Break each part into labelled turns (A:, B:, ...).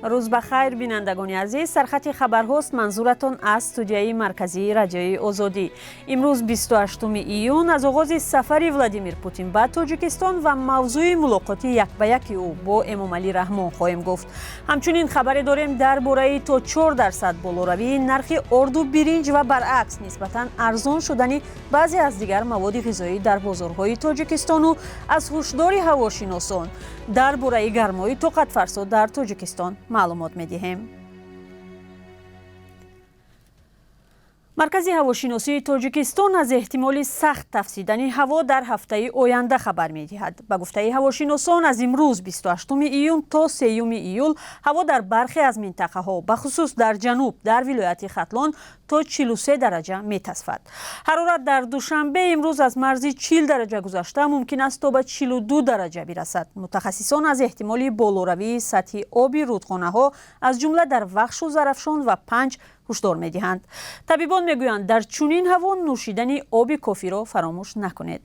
A: روز بخیر بینندگان عزیز، سرخط خبرهاست. منظورتون از استودیوی مرکزی رادیوی آزادی. امروز 28 ایون از آغاز سفر ولادیمیر پوتین به تاجیکستان و موضوع ملاقات یک به یک او با امامعلی رحمان خواهیم گفت. همچنین خبری داریم درباره تا 4% بالاروی نرخ اردو برنج و برعکس نسبتاً ارزان شدن بعضی از دیگر مواد غذایی در بازارهای تاجیکستان و از هشدار هواشناسان درباره گرمای طاقت فرسا در تاجیکستان معلومات می‌دهیم. مرکز هواشناسی تاجیکستان از احتمال سخت تفسیدن هوا در هفته آینده خبر می‌دهد. به گفته هواشناسان از امروز 28 ایون تا 3 ایول هوا در برخی از منطقه‌ها به خصوص در جنوب در ولایت ختلان تا 43 درجه می‌تصفد. حرارت در دوشنبه امروز از مرز 40 درجه گذشته ممکن است تا به 42 درجه برسد. متخصصان از احتمال بالاروی سطح آب رودخانه‌ها از جمله در وخش و زرافشان و پنج هشدار می‌دهند. طبیبان میگویند در چنین هوا نوشیدن آب کافی را فراموش نکنید.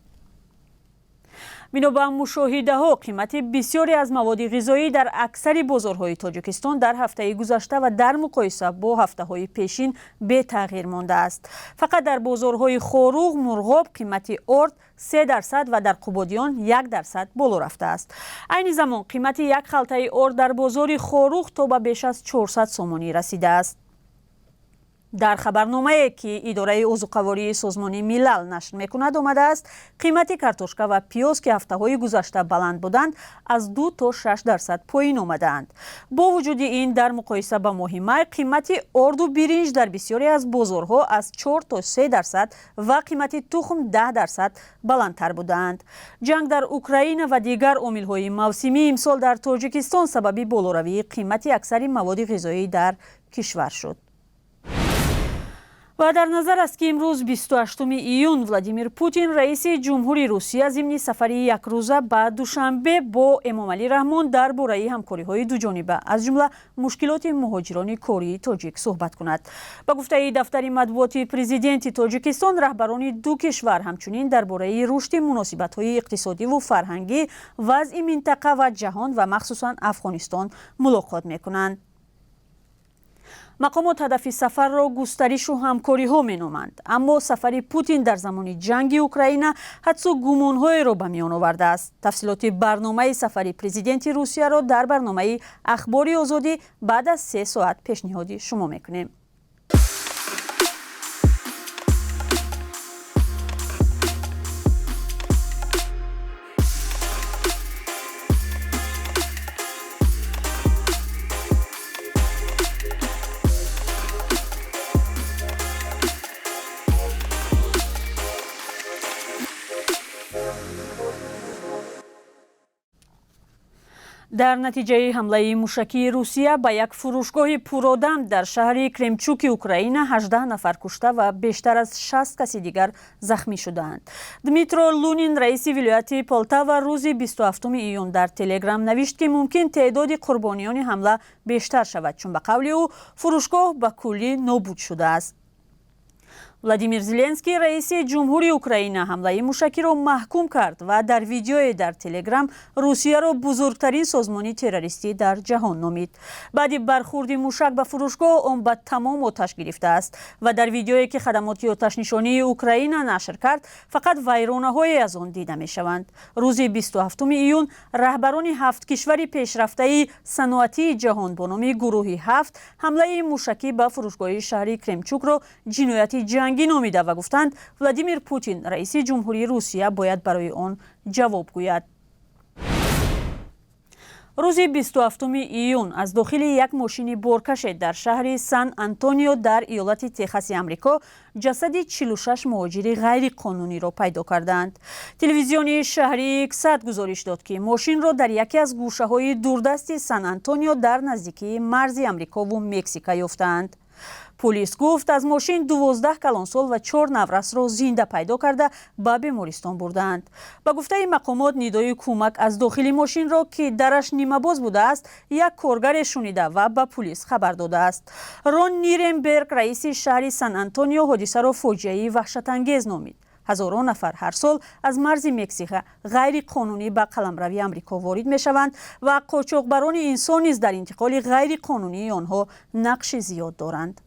A: بنا به مشاهده‌ها قیمت بسیاری از مواد غذایی در اکثر بازارهای تاجیکستان در هفته گذشته و در مقایسه با هفته‌های پیشین به تغییر مانده است. فقط در بازارهای خاروغ مرغاب قیمت ارد 3% و در قبادیان 1% بالا رفته است. عین زمان قیمت یک خلطه ارد در بازار خاروغ تا به بیش از 400 سومانی رسیده است. در خبرنامه‌ای که اداره عضوقواری سازمان ملل نشر می‌کند آمده است قیمت کارتوشکا و پیاز که هفته‌های گذشته بلند بودند از 2 تا 6% پایین آمدند. با وجود این در مقایسه با ماه می قیمت ارد و برنج در بسیاری از بازارها از 4 تا 3% و قیمت تخم 10% بلندتر بودند. جنگ در اوکراین و دیگر عامل‌های موسمی امسال در تاجیکستان سبب بالاروی قیمت اکثر مواد غذایی در کشور شد. و در نظر است که امروز 28 ایون ولادیمیر پوتین رئیس جمهوری روسیه ضمن سفر یک روزه به دوشنبه با امامعلی رحمان درباره همکاری‌های دوجانبه از جمله مشکلات مهاجران کاری تاجیک صحبت کند. به گفته دفتر مطبوعات پرزیدنت تاجیکستان رهبران دو کشور همچنین درباره رشد مناسبت‌های اقتصادی و فرهنگی وضع منطقه و جهان و مخصوصاً افغانستان ملاقات می‌کنند. مقامات هدف سفر را گسترش و همکاری ها می نامند، اما سفر پوتین در زمان جنگ اوکراین حدس و گمان های را به میان آورده است. تفصیلات برنامه سفر پرزیدنت روسیه را در برنامه اخبار آزادی بعد از 3 ساعت پیشنهاد شما میکنیم. در نتیجه حمله موشکی روسیه به یک فروشگاه پرآدم در شهر کرمچوک اوکراین 18 نفر کشته و بیشتر از 60 کسی دیگر زخمی شدند. دمیترو لونین رئیس ولایت پولتاوا روز 27 ایون در تلگرام نوشت که ممکن تعداد قربانیان حمله بیشتر شود چون به قول او فروشگاه به کلی نابود شده است. ولادیمیر زلنسکی رئیس جمهوری اوکراین حمله موشکی را محکوم کرد و در ویدیوی در تلگرام روسیه را بزرگترین سازمان تروریستی در جهان نامید. بعد برخورد موشک به فروشگاه آن به تمام آتش گرفته است و در ویدیویی که خدمات آتش نشانی اوکراین نشر کرد فقط ویرانه‌های از آن دیده می‌شوند. روز 27 ایون رهبران 7 کشور پیشرفته صنعتی جهان با نام گروه 7 حمله موشکی به فروشگاه شهر کرمچوک را جنایت جنگی نامیده و گفتند ولادیمیر پوتین رئیس جمهوری روسیه باید برای آن جواب گوید. روز 27 ایون از داخل یک ماشین بارکش در شهر سان آنتونیو در ایالت تگزاس آمریکا جسد 46 مهاجر غیر قانونی را پیدا کردند. تلویزیون شهری اکسات گزارش داد که ماشین را در یکی از گوشه‌های دوردست سان آنتونیو در نزدیکی مرز آمریکا و مکزیک یافتند. پلیس گفت از ماشین 12 کلانسال و 4 نورس را زنده پیدا کرده به بیمارستان بردند. به گفته مقامات ندای کمک از داخل ماشین را که درش نیمه باز بوده است یک کارگر شنیده و به پلیس خبر داده است. رون نیرنبرگ رئیس شهر سان آنتونیو حادثه را فاجعه وحشت انگیز نامید. هزاران نفر هر سال از مرز مکزیک غیر قانونی به قلمروی آمریکا وارد میشوند و قاچاقبران انسان نیز در انتقال غیر قانونی آنها نقش زیاد دارند.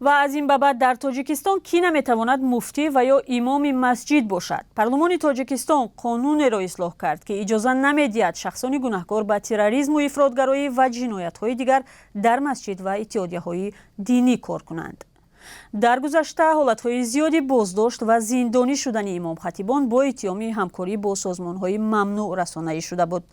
A: و از این بابت در تاجیکستان کی نمیتواند مفتی و یا امام مسجد باشد. پارلمان تاجیکستان قانون را اصلاح کرد که اجازه نمیدهد شخصان گناهکار به تروریسم و افراطگرایی و جنایت‌های دیگر در مسجد و اتحادیه‌های دینی کار کنند. در گذشته حالتهای زیادی بازداشت و زندانی شدن امام خطیبان با اتهام همکاری با سازمانهای ممنوع رسانه‌ای شده بود.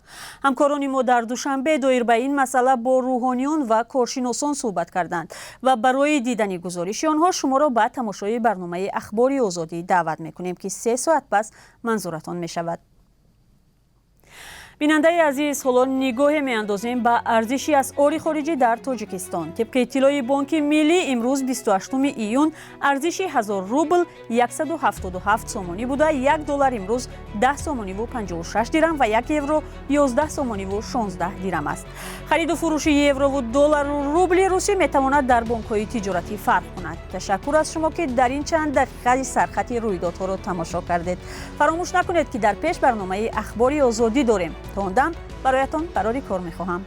A: همکاران ما در دوشنبه دایر به این مسئله با روحانیان و کارشناسان صحبت کردند و برای دیدن گزارش آنها شما را به تماشای برنامه اخباری آزادی دعوت می‌کنیم که 3 ساعت پس منظورتان می‌شود. بیننده عزیز، حالا نگاه می‌اندازیم به ارزش اسعار خارجی در تاجیکستان. طبق اطلاع بانک ملی امروز 28 ایون ارزش 1000 روبل 177 سومانی بوده. 1 دلار امروز 10 سومانی و 56 درم و 1 یورو 11 سومانی و 16 درم است. خرید و فروش یورو و دلار و روبل روسی میتواند در بانک‌های تجارتی فرق کند. تشکر از شما که در این چند دقیقه سرخط رویدادها را تماشا کردید. فراموش نکنید که در پیش برنامه اخباری آزادی داریم. تا آن دم برایتان قرار کار می‌خواهم.